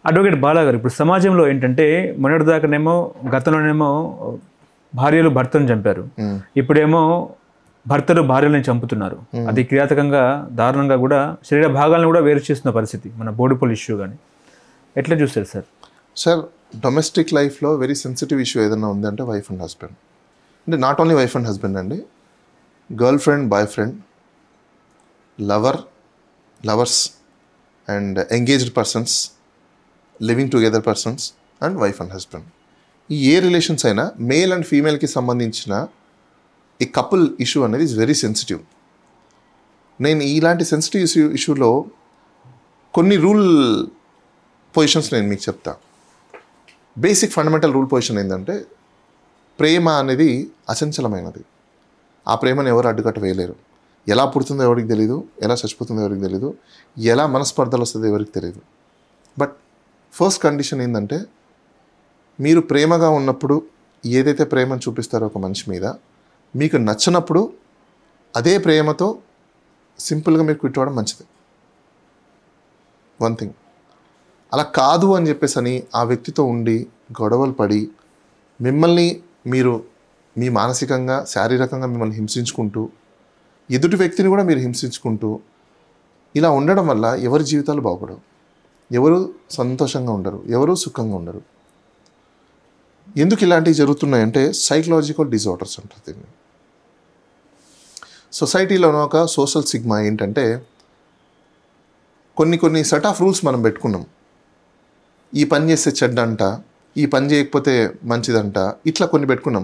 Advocate Bala గారు, ఇప్పుడు సమాజంలో ఏంటంటే మొన్నటిదాకానేమో గతంలోనేమో భార్యలు భర్తను చంపారు, ఇప్పుడేమో భర్తలు భార్యలను చంపుతున్నారు. అది కిరాతకంగా దారుణంగా కూడా శరీర భాగాలను కూడా వేరు చేస్తున్న పరిస్థితి, మన బోడిపోల్ ఇష్యూ కానీ ఎట్లా చూస్తారు సార్? సార్, డొమెస్టిక్ లైఫ్లో వెరీ సెన్సిటివ్ ఇష్యూ ఏదైనా ఉందంటే వైఫ్ అండ్ హస్బెండ్. అంటే not only wife and husband అండి, girl friend, boy friend, lovers and engaged persons, living together persons and wife and husband. ఈ ఏ రిలేషన్స్ అయినా మేల్ అండ్ ఫీమేల్కి సంబంధించిన ఈ కపుల్ ఇష్యూ అనేది ఇస్ వెరీ సెన్సిటివ్. నేను ఇలాంటి సెన్సిటివ్ ఇష్యూలో కొన్ని రూల్ పొజిషన్స్ నేను మీకు చెప్తా. బేసిక్ ఫండమెంటల్ రూల్ పొజిషన్ ఏంటంటే, ప్రేమ అనేది అచంచలమైనది. ఆ ప్రేమను ఎవరు అడ్డుకట్ట వేయలేరు. ఎలా పుడుతుందో ఎవరికి తెలియదు, ఎలా చచ్చిపోతుందో ఎవరికి తెలియదు, ఎలా మనస్పర్ధలు వస్తుందో ఎవరికి తెలియదు. బట్ ఫస్ట్ కండిషన్ ఏంటంటే, మీరు ప్రేమగా ఉన్నప్పుడు ఏదైతే ప్రేమను చూపిస్తారో ఒక మనిషి మీద, మీకు నచ్చినప్పుడు అదే ప్రేమతో సింపుల్గా మీరు క్విట్ అవ్వడం మంచిది. One thing. అలా కాదు అని చెప్పేసి అని ఆ వ్యక్తితో ఉండి గొడవలు పడి మిమ్మల్ని మీరు మీ మానసికంగా శారీరకంగా మిమ్మల్ని హింసించుకుంటూ ఎదుటి వ్యక్తిని కూడా మీరు హింసించుకుంటూ ఇలా ఉండడం వల్ల ఎవరి జీవితాలు బాగుపడవు, ఎవరు సంతోషంగా ఉండరు, ఎవరు సుఖంగా ఉండరు. ఎందుకు ఇలాంటివి జరుగుతున్నాయంటే సైకలాజికల్ డిజార్డర్స్ అంటారు దీన్ని. సొసైటీలోనో ఒక సోషల్ సిగ్మా ఏంటంటే, కొన్ని సెట్ ఆఫ్ రూల్స్ మనం పెట్టుకున్నాం. ఈ పని చేస్తే చెడ్డంట, ఈ పని చేయకపోతే మంచిదంట, ఇట్లా కొన్ని పెట్టుకున్నాం.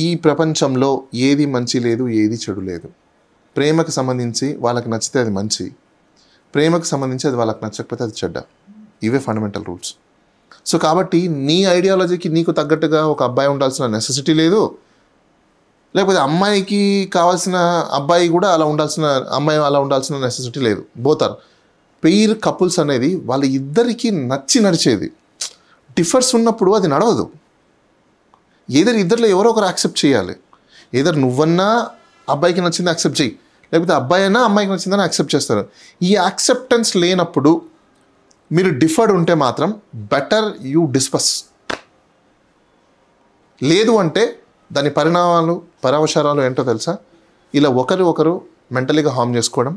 ఈ ప్రపంచంలో ఏది మంచి లేదు, ఏది చెడు లేదు. ప్రేమకు సంబంధించి వాళ్ళకి నచ్చితే అది మంచి, ప్రేమకు సంబంధించి అది వాళ్ళకి నచ్చకపోతే అది చెడ్డ. ఇవే ఫండమెంటల్ రూల్స్. సో కాబట్టి నీ ఐడియాలజీకి నీకు తగ్గట్టుగా ఒక అబ్బాయి ఉండాల్సిన నెసెసిటీ లేదు, లేకపోతే అమ్మాయికి కావాల్సిన అబ్బాయి కూడా అలా ఉండాల్సిన, అమ్మాయి అలా ఉండాల్సిన నెసెసిటీ లేదు. బోత్ ఆర్ పెయిర్ కపుల్స్ అనేది వాళ్ళ ఇద్దరికి నచ్చి నడిచేది. డిఫర్స్ ఉన్నప్పుడు అది నడవదు. ఇద్దరిలో ఎవరో ఒకరు యాక్సెప్ట్ చేయాలి. నువ్వన్నా అబ్బాయికి నచ్చింది యాక్సెప్ట్ చేయి, లేకపోతే అబ్బాయి అయినా అమ్మాయికి నచ్చిందని యాక్సెప్ట్ చేస్తారు. ఈ యాక్సెప్టెన్స్ లేనప్పుడు మీరు డిఫర్డ్ ఉంటే మాత్రం బెటర్ యూ డిస్కస్. లేదు అంటే దాని పరవశరాలు ఏంటో తెలుసా? ఇలా ఒకరు మెంటలీగా హార్మ్ చేసుకోవడం,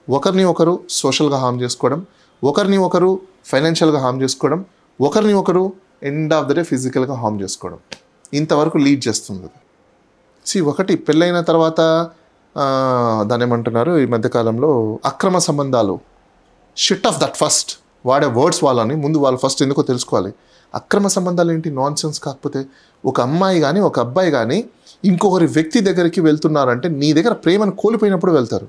ఒకరిని ఒకరు సోషల్గా హార్మ్ చేసుకోవడం, ఒకరిని ఒకరు ఫైనాన్షియల్గా హార్మ్ చేసుకోవడం, ఒకరిని ఒకరు ఎండ్ ఆఫ్ ద డే ఫిజికల్గా హార్మ్ చేసుకోవడం, ఇంతవరకు లీడ్ చేస్తుంది. ఒకటి పెళ్ళైన తర్వాత దాని ఏమంటున్నారు ఈ మధ్యకాలంలో, అక్రమ సంబంధాలు. Shit of that first. వాడే వర్డ్స్ వాళ్ళని ముందు వాళ్ళు ఫస్ట్ ఎందుకో తెలుసుకోవాలి. అక్రమ సంబంధాలు ఏంటి? Non sense. కాకపోతే ఒక అమ్మాయి కానీ ఒక అబ్బాయి కానీ ఇంకొకరి వ్యక్తి దగ్గరికి వెళ్తున్నారంటే నీ దగ్గర ప్రేమను కోల్పోయినప్పుడు వెళ్తారు.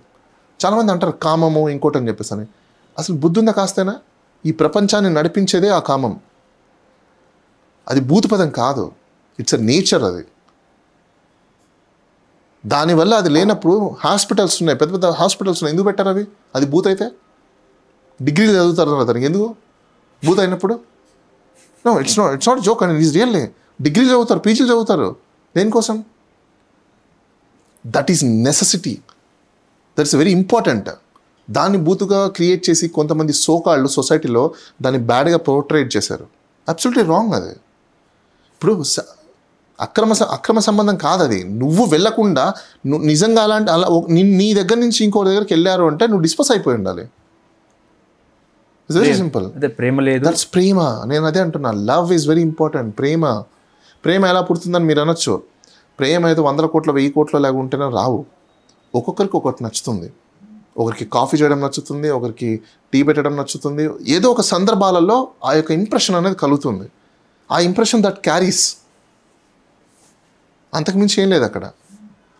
చాలామంది అంటారు కామము ఇంకోటి అని చెప్పేసి అని. అసలు బుద్ధి ఉందా కాస్తేనా? ఈ ప్రపంచాన్ని నడిపించేదే ఆ కామం. అది భూతపదం కాదు, ఇట్స్ ఎ నేచర్. అది దానివల్ల అది లేనప్పుడు హాస్పిటల్స్ ఉన్నాయి, పెద్ద పెద్ద హాస్పిటల్స్ ఉన్నాయి. ఎందుకు పెట్టారు అవి? అది భూత అయితే డిగ్రీలు చదువుతారు అతనికి. ఎందుకు భూత అయినప్పుడు? No, it's not joke and it's really. డిగ్రీలు చదువుతారు, పీజీలు చదువుతారు. దేనికోసం? That is necessity, that is very important. దాన్ని బూతుగా క్రియేట్ చేసి కొంతమంది సోకాళ్ళు సొసైటీలో దాన్ని బ్యాడ్గా పోర్ట్రేట్ చేశారు. Absolutely wrong. అది ఇప్పుడు అక్రమ సంబంధం కాదు అది. నువ్వు వెళ్ళకుండా నువ్వు నిజంగా అలా నీ దగ్గర నుంచి ఇంకో దగ్గరికి వెళ్ళారు అంటే నువ్వు డిస్పస్ అయిపోయి ఉండాలి. It's very simple. ప్రేమ లేదు, దట్స్ ప్రేమ. నేను అదే అంటున్నా, లవ్ ఈజ్ వెరీ ఇంపార్టెంట్. ప్రేమ ఎలా పుడుతుందని మీరు అనొచ్చు. ప్రేమ అయితే 100 కోట్ల 1000 కోట్ల లాగా ఉంటేనే రావు. ఒక్కొక్కరికి ఒకటి నచ్చుతుంది. ఒకరికి కాఫీ చేయడం నచ్చుతుంది, ఒకరికి టీ పెట్టడం నచ్చుతుంది. ఏదో ఒక సందర్భాలలో ఆ యొక్క ఇంప్రెషన్ అనేది కలుగుతుంది. ఆ ఇంప్రెషన్ దట్ క్యారీస్. అంతకుమించి ఏం లేదు అక్కడ.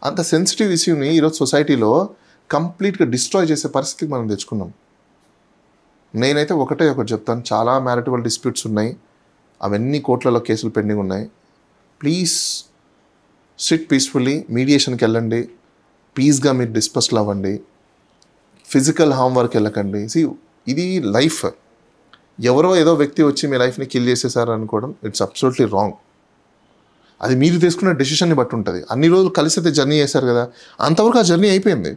అంత సెన్సిటివ్ ఇష్యూని ఈరోజు సొసైటీలో కంప్లీట్గా డిస్ట్రాయ్ చేసే పరిస్థితికి మనం తెచ్చుకున్నాం. నేనైతే ఒకటి చెప్తాను, చాలా మ్యారిటబుల్ డిస్ప్యూట్స్ ఉన్నాయి, అవన్నీ కోర్టులలో కేసులు పెండింగ్ ఉన్నాయి. ప్లీజ్ సిట్ పీస్ఫుల్లీ, మీడియేషన్కి వెళ్ళండి, పీస్గా మీరు డిస్కస్లు అవ్వండి, ఫిజికల్ హార్మ్ వరకు వెళ్ళకండి. ఇది లైఫ్. ఎవరో ఏదో వ్యక్తి వచ్చి మీ లైఫ్ని కిల్ చేసేసారు అనుకోవడం ఇట్స్ అబ్సల్యూట్లీ రాంగ్. అది మీరు తీసుకున్న డెసిషన్ని బట్టి ఉంటుంది. అన్ని రోజులు కలిసి అయితే జర్నీ చేశారు కదా, అంతవరకు ఆ జర్నీ అయిపోయింది.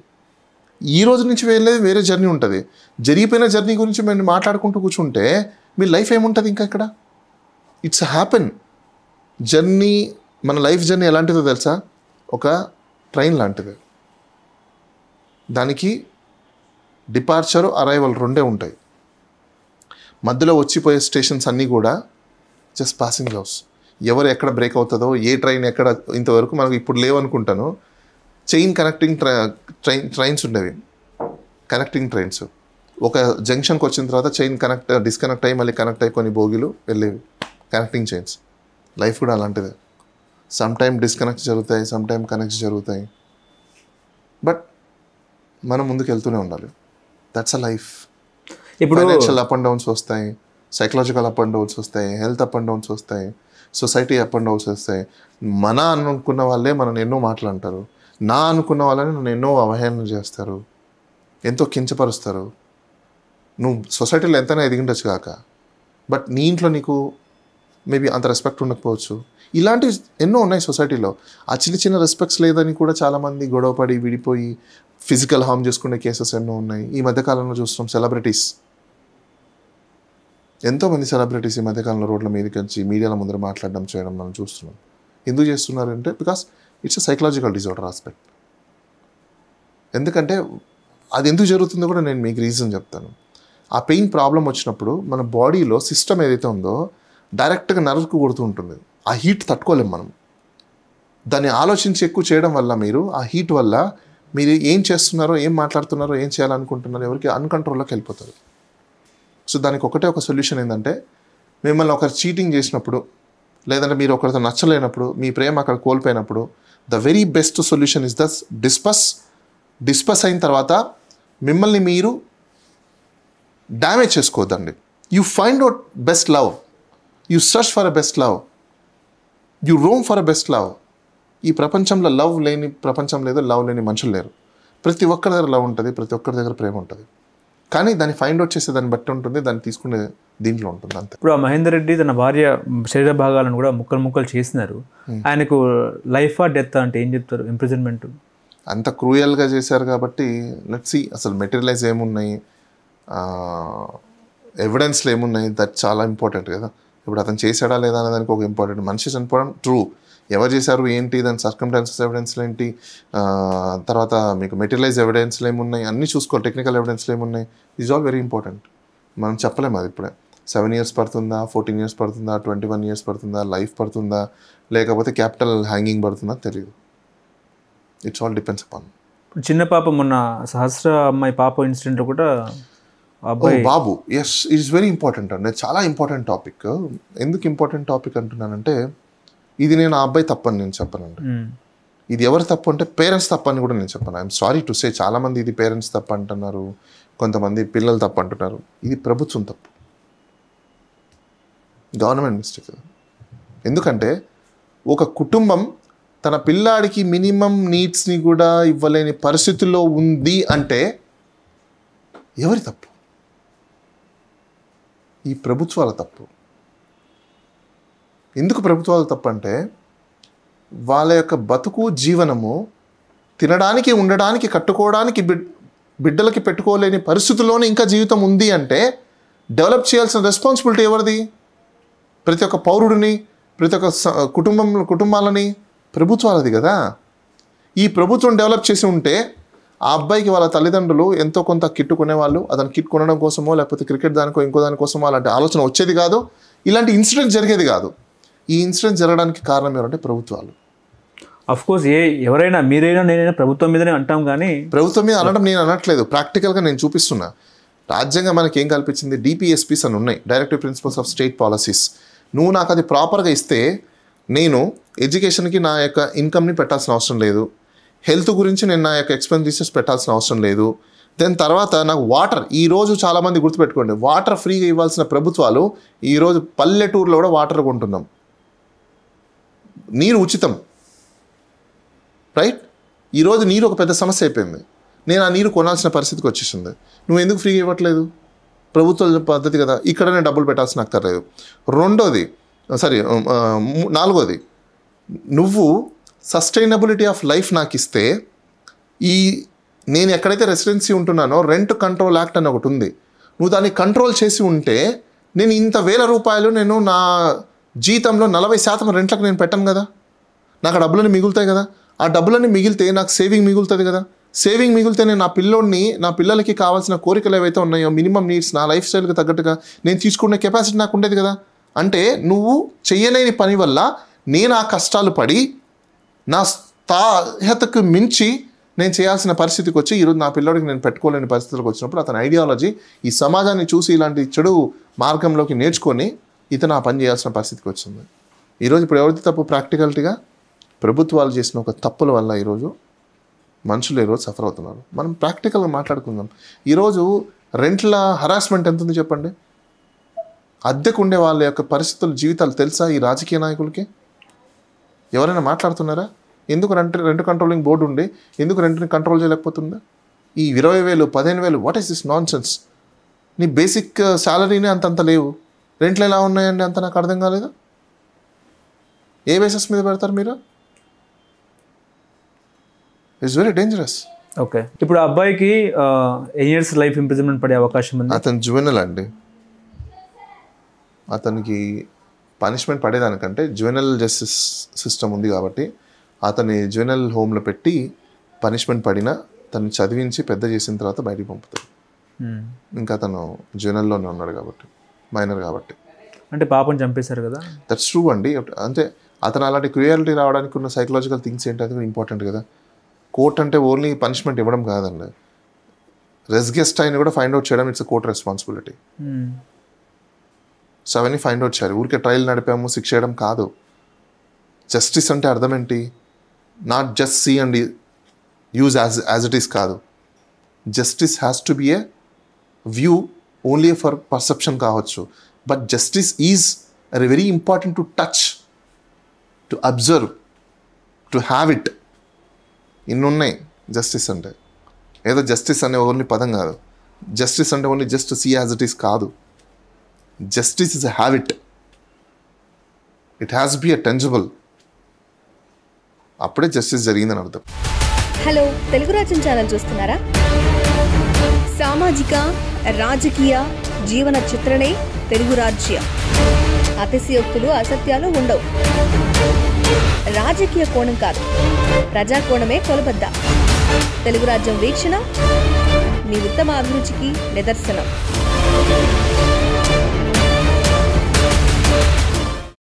ఈ రోజు నుంచి వేరే జర్నీ ఉంటుంది. జరిగిపోయిన జర్నీ గురించి మేము మాట్లాడుకుంటూ కూర్చుంటే మీ లైఫ్ ఏముంటుంది ఇంకా ఇక్కడ? It's happen. జర్నీ, మన లైఫ్ జర్నీ ఎలాంటిదో తెలుసా? ఒక ట్రైన్ లాంటిది. దానికి డిపార్చర్, అరైవల్ రెండే ఉంటాయి. మధ్యలో వచ్చిపోయే స్టేషన్స్ అన్నీ కూడా జస్ట్ పాసింగ్ హౌస్. ఎవరు ఎక్కడ బ్రేక్ అవుతుందో, ఏ ట్రైన్ ఎక్కడ, ఇంతవరకు మనకు ఇప్పుడు లేవనుకుంటాను. చైన్ కనెక్టింగ్ ట్రైన్స్ ఉండేవి, కనెక్టింగ్ ట్రైన్స్. ఒక జంక్షన్కి వచ్చిన తర్వాత చైన్ డిస్కనెక్ట్ అయ్యి మళ్ళీ కనెక్ట్ అయ్యి కొన్ని బోగీలు వెళ్ళేవి, కనెక్టింగ్ చైన్స్. లైఫ్ కూడా అలాంటిదే. సమ్ టైమ్ డిస్కనెక్ట్ జరుగుతాయి, సమ్ టైమ్ కనెక్ట్స్ జరుగుతాయి, బట్ మనం ముందుకు వెళ్తూనే ఉండాలి. That's a life. ఇప్పుడు ఫైనాన్షియల్ అప్ అండ్ డౌన్స్ వస్తాయి, సైకలాజికల్ అప్ అండ్ డౌన్స్ వస్తాయి, హెల్త్ అప్ అండ్ డౌన్స్ వస్తాయి, సొసైటీ అప్ అండ్ డౌన్స్ వస్తాయి. మన అనుకున్న వాళ్ళే మనం ఎన్నో మాటలు అంటారు, నా అనుకున్న వాళ్ళని నన్ను ఎన్నో అవహేళన చేస్తారు, ఎంతో కించపరుస్తారు. నువ్వు సొసైటీలో ఎంతైనా ఎదిగిండొచ్చు కాక, బట్ నీ ఇంట్లో నీకు మేబీ అంత రెస్పెక్ట్ ఉండకపోవచ్చు. ఇలాంటివి ఎన్నో ఉన్నాయి సొసైటీలో. ఆ చిన్న చిన్న రెస్పెక్ట్స్ లేదని కూడా చాలామంది గొడవపడి విడిపోయి ఫిజికల్ హార్మ్ చేసుకునే కేసెస్ ఎన్నో ఉన్నాయి. ఈ మధ్యకాలంలో చూస్తున్నాం సెలబ్రిటీస్, ఎంతోమంది సెలబ్రిటీస్ ఈ మధ్యకాలంలో రోడ్ల మీదకి వచ్చి మీడియాల ముందర మాట్లాడడం చేయడం మనం చూస్తున్నాం. ఎందుకు చేస్తున్నారంటే because it's a psychological disorder aspect. ఎందుకంటే అది ఎందుకు జరుగుతుందో కూడా నేను మీకు రీజన్ చెప్తాను. ఆ పెయిన్ ప్రాబ్లం వచ్చినప్పుడు మన బాడీలో సిస్టమ్ ఏదైతే ఉందో డైరెక్ట్గా నర్వ్కు కొడుతూ ఉంటుంది. ఆ హీట్ తట్టుకోలేం మనం. దాన్ని ఆలోచించి ఎక్కువ చేయడం వల్ల మీరు ఆ హీట్ వల్ల మీరు ఏం చేస్తున్నారో, ఏం మాట్లాడుతున్నారో, ఏం చేయాలనుకుంటున్నారో ఎవరికి అన్కంట్రోల్లోకి వెళ్ళిపోతారు. సో దానికి ఒకటే ఒక సొల్యూషన్ ఏంటంటే, మిమ్మల్ని ఒకరు చీటింగ్ చేసినప్పుడు, లేదంటే మీరు ఒకరితో నచ్చలేనప్పుడు, మీ ప్రేమ అక్కడ కోల్పోయినప్పుడు, the very best solution is thus dispose అయిన తర్వాత మిమ్మల్ని మీరు డ్యామేజ్ చేసుకోవద్దండి. You find out best love, you search for a best love, you roam for a best love. ఈ ప్రపంచంలో లవ్ లేని ప్రపంచం లేదు, లవ్ లేని మనుషులు లేరు. ప్రతి ఒక్కరి దగ్గర లవ్ ఉంటుంది, ప్రతి ఒక్కరి దగ్గర ప్రేమ ఉంటుంది. కానీ దాన్ని ఫైండ్ అవుట్ చేసే దాన్ని బట్టి ఉంటుంది, దాన్ని తీసుకునే దీంట్లో ఉంటుంది అంతే. ఇప్పుడు ఆ మహేందర్ రెడ్డి తన భార్య శరీర భాగాలను కూడా ముక్కలు చేసినారు. ఆయనకు లైఫ్ ఆ డెత్ అంటే ఏం చెప్తారు? ఇంప్రిజన్మెంట్ అంత క్రూయల్గా చేశారు కాబట్టి లెట్స్ సీ అసలు మెటీరియలైజ్ ఏమున్నాయి, ఎవిడెన్స్లు ఏమున్నాయి, దట్ చాలా ఇంపార్టెంట్ కదా. ఇప్పుడు అతను చేశాడా లేదా అనే దానికి ఒక ఇంపార్టెంట్. మనిషి చనిపోవడం ట్రూ, ఎవరు చేశారు ఏంటి, దాని సర్కమ్స్టాన్సెస్ ఎవిడెన్స్లు ఏంటి, తర్వాత మీకు మెటీరియలైజ్ ఎవిడెన్స్లు ఏమున్నాయి అన్నీ చూసుకోవాలి. టెక్నికల్ ఎవిడెన్స్లు ఏమున్నాయి, ఈజ్ ఆల్ వెరీ ఇంపార్టెంట్. మనం చెప్పలేము అది ఇప్పుడే. 7 years పడుతుందా, 14 years పడుతుందా, 21 years పడుతుందా, లైఫ్ పడుతుందా, లేకపోతే క్యాపిటల్ హ్యాంగింగ్ పడుతుందా తెలియదు. It's all depends upon. చిన్న పాప మొన్న సహస్ర అమ్మాయి పాప ఇన్సిడెంట్లో కూడా అబ్బాయి బాబు, yes it is very important అండి. చాలా ఇంపార్టెంట్ టాపిక్. ఎందుకు ఇంపార్టెంట్ టాపిక్ అంటున్నానంటే, ఇది నేను ఆ అబ్బాయి తప్పని నేను చెప్పనండి. ఇది ఎవరు తప్పు అంటే పేరెంట్స్ తప్పు అని కూడా నేను చెప్పను. I'm sorry to say. చాలామంది ఇది పేరెంట్స్ తప్పు అంటున్నారు, కొంతమంది పిల్లలు తప్పు అంటున్నారు. ఇది ప్రభుత్వం తప్పు, గవర్నమెంట్ మిస్టేక్. ఎందుకంటే ఒక కుటుంబం తన పిల్లాడికి మినిమం నీడ్స్ని కూడా ఇవ్వలేని పరిస్థితుల్లో ఉంది అంటే ఎవరి తప్పు? ఈ ప్రభుత్వాల తప్పు. ఎందుకు ప్రభుత్వాల తప్పు అంటే, వాళ్ళ యొక్క బతుకు జీవనము తినడానికి, ఉండడానికి, కట్టుకోవడానికి, బిడ్డలకి పెట్టుకోలేని పరిస్థితుల్లోనే ఇంకా జీవితం ఉంది అంటే డెవలప్ చేయాల్సిన రెస్పాన్సిబిలిటీ ఎవరిది? ప్రతి ఒక్క పౌరుడిని, ప్రతి ఒక్క కుటుంబాలని ప్రభుత్వాలది కదా. ఈ ప్రభుత్వం డెవలప్ చేసి ఉంటే ఆ అబ్బాయికి వాళ్ళ తల్లిదండ్రులు ఎంతో కొంత కిట్ కొనేవాళ్ళు. అతను కిట్ కొనడం కోసమో లేకపోతే క్రికెట్ దానికో ఇంకో దానికోసమో అలాంటి ఆలోచన వచ్చేది కాదు, ఇలాంటి ఇన్సిడెంట్ జరిగేది కాదు. ఈ ఇన్సిడెంట్ జరగడానికి కారణం ఎవరంటే ప్రభుత్వాలు. అఫ్కోర్స్ ఎవరైనా, మీరైనా నేనైనా ప్రభుత్వం మీదనే అంటాం, కానీ ప్రభుత్వం మీద అనడం నేను అనట్లేదు, ప్రాక్టికల్గా నేను చూపిస్తున్నా. రాజ్యాంగం మనకి ఏం కల్పించింది? DPSPs అని ఉన్నాయి, directive principles of state policies. నువ్వు నాకు అది ప్రాపర్గా ఇస్తే నేను ఎడ్యుకేషన్కి నా యొక్క ఇన్కమ్ని పెట్టాల్సిన అవసరం లేదు, హెల్త్ గురించి నేను నా యొక్క ఎక్స్పెండిచర్స్ పెట్టాల్సిన అవసరం లేదు. దెన్ తర్వాత నాకు వాటర్, ఈరోజు చాలామంది గుర్తుపెట్టుకోండి, వాటర్ ఫ్రీగా ఇవ్వాల్సిన ప్రభుత్వాలు ఈరోజు పల్లెటూరులో కూడా వాటర్ కొంటున్నాం. నీరు ఉచితం, రైట్? ఈరోజు నీరు ఒక పెద్ద సమస్య అయిపోయింది. నేను ఆ నీరు కొనాల్సిన పరిస్థితికి వచ్చేసింది. నువ్వు ఎందుకు ఫ్రీగా ఇవ్వట్లేదు? ప్రభుత్వ పద్ధతి కదా, ఇక్కడ నేను డబ్బులు పెట్టాల్సిన అక్కర్లేదు. నాలుగోది, నువ్వు సస్టైనబిలిటీ ఆఫ్ లైఫ్ నాకు ఇస్తే, నేను ఎక్కడైతే రెసిడెన్సీ ఉంటున్నానో రెంట్ కంట్రోల్ యాక్ట్ అని ఒకటి ఉంది, నువ్వు దాన్ని కంట్రోల్ చేసి ఉంటే నేను ఇంత వేల రూపాయలు నేను నా జీతంలో 40% రెంట్లకు నేను పెట్టను కదా, నాకు ఆ డబ్బులన్నీ మిగులుతాయి కదా, ఆ డబ్బులన్నీ మిగిలితే నాకు సేవింగ్ మిగులుతుంది కదా, సేవింగ్ మిగిలితే నేను నా పిల్లలకి కావాల్సిన కోరికలు ఏవైతే ఉన్నాయో మినిమం నీడ్స్ నా లైఫ్ స్టైల్కి తగ్గట్టుగా నేను తీసుకునే కెపాసిటీ నాకు ఉండేది కదా. అంటే నువ్వు చెయ్యలేని పని వల్ల నేను ఆ కష్టాలు పడి నా స్థాహతకు మించి నేను చేయాల్సిన పరిస్థితికి వచ్చి ఈరోజు నా పిల్లోడికి నేను పెట్టుకోలేని పరిస్థితులకు వచ్చినప్పుడు అతని ఐడియాలజీ ఈ సమాజాన్ని చూసి ఇలాంటి చెడు మార్గంలోకి నేర్చుకొని ఇతను ఆ పని చేయాల్సిన పరిస్థితికి వచ్చింది. ఈరోజు ఇప్పుడు ఎవరిది తప్పు? ప్రాక్టికాలిటీగా ప్రభుత్వాలు చేసిన ఒక తప్పుల వల్ల ఈరోజు మనుషులు ఈరోజు సఫర్ అవుతున్నారు. మనం ప్రాక్టికల్గా మాట్లాడుకుందాం. ఈరోజు రెంట్ల హరాస్మెంట్ ఎంత ఉంది చెప్పండి. అద్దెకు ఉండే వాళ్ళ యొక్క పరిస్థితులు, జీవితాలు తెలుసా ఈ రాజకీయ నాయకులకి? ఎవరైనా మాట్లాడుతున్నారా? ఎందుకు రెంట్ కంట్రోలింగ్ బోర్డు ఉండి ఎందుకు రెంట్ని కంట్రోల్ చేయలేకపోతుందా? ఈ 20,000 15,000 what is this non sense? నీ బేసిక్ శాలరీనే అంతంత లేవు, రెంట్లు ఎలా ఉన్నాయండి అంత నాకు అర్థం కాలేదు. ఏ బేసిస్ మీద పెడతారు మీరు? It's very dangerous. ఓకే, ఇప్పుడు ఆ అబ్బాయికి 8 years లైఫ్ ఇంప్రిజన్మెంట్ పడే అవకాశం ఉంది. అతను జువెనల్ అండి. అతనికి పనిష్మెంట్ పడేదానికంటే జువెనల్ జస్టిస్ సిస్టమ్ ఉంది కాబట్టి అతని జువెనల్ హోమ్లో పెట్టి పనిష్మెంట్ పడినా తను చదివించి పెద్ద చేసిన తర్వాత బయటికి పంపుతారు. ఇంకా అతను జువెనల్లోనే ఉన్నాడు కాబట్టి, మైనర్ కాబట్టి. అంటే పాపం చంపేశారు కదా. దట్స్ ట్రూ అండి. అంటే అతను అలాంటి క్రియాలిటీ రావడానికి ఉన్న సైకలాజికల్ థింగ్స్ ఏంటి, అది ఇంపార్టెంట్ కదా. కోర్ట్ అంటే ఓన్లీ పనిష్మెంట్ ఇవ్వడం కాదండి, రెస్గెస్ట్ అయిన కూడా ఫైండ్ అవుట్ చేయడం ఇట్స్ కోర్ట్ రెస్పాన్సిబిలిటీ. సో అవన్నీ ఫైండ్ అవుట్ చేయాలి. ఊరికే ట్రయల్ నడిపాము శిక్ష చేయడం కాదు. జస్టిస్ అంటే అర్థం ఏంటి? Not just see and use as it is కాదు. Justice has to be a view only for perception కావచ్చు, but justice is very important to touch, to observe, to have it. ఇన్ని ఉన్నాయి జస్టిస్ అంటే. ఏదో justice అనే only పదం కాదు. Justice అంటే only just see as it is కాదు. Justice is a habit. It has be a tangible. అప్పుడే జస్టిస్ జరిగిందని అర్థం. హలో, తెలుగు రాజ్యం ఛానల్ చూస్తున్నారా? సామాజిక రాజకీయ జీవన చిత్రణే తెలుగు రాజ్యం. అతిశయోక్తులు అసత్యాలు ఉండవు. రాజకీయ కోణం కాదు, ప్రజా కోణమే కొలబద్ద. తెలుగు రాజ్యం వీక్షణ మీ ఉత్తమ అభిరుచికి నిదర్శనం.